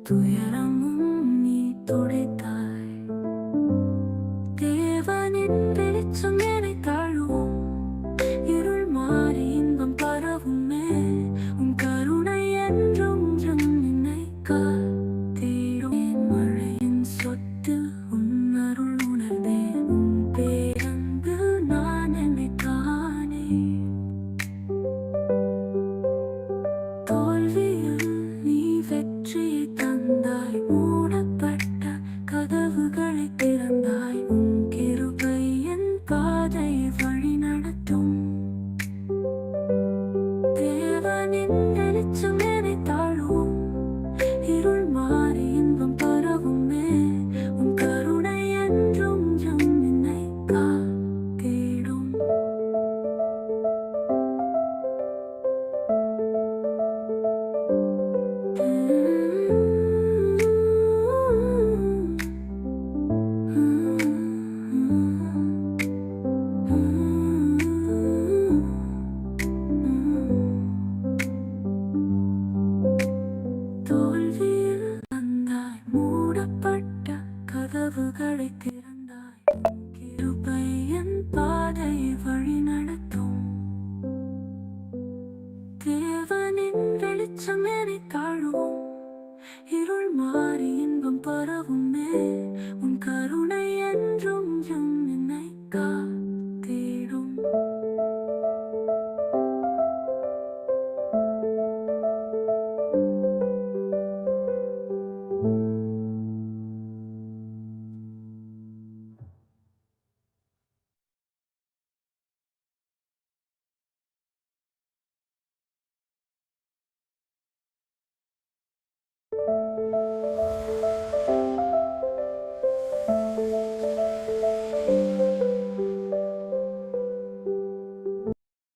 துயரமும் நீ துடைத்தாய். தேவனின் வெளிச்சம் என்னை தாழும், இருள் மாறி இன்பம் பரவுமே. உன் கருணை என்றும் என்னை காத்திடும். மழையின் சொட்டு உன் அருள் உணர்ந்தேன். உன் பேரன்பு நான் என்னை தானே. தோல்வியில் நீ வெற்றியை தந்தாய், மூடப்பட்ட கதவுகளை திறந்தாய். உன் கிருபை என் பாதையை வழி நடத்தும். தேவனின் வெளிச்சம் என்னை தாழும், இருள் மாறி இன்பம் பரவுமே. உன் கருணை என்றும் என்னை காத்திடும். தோல்வியில் வந்தாய், மூடப்பட்ட கதவுகளை திறந்தாய். உன் கிருபை என் பாதையை வழி நடத்தும். தேவனின் வெளிச்சம் என்னை தாழும், இருள் மாறி இன்பம் பரவுமே.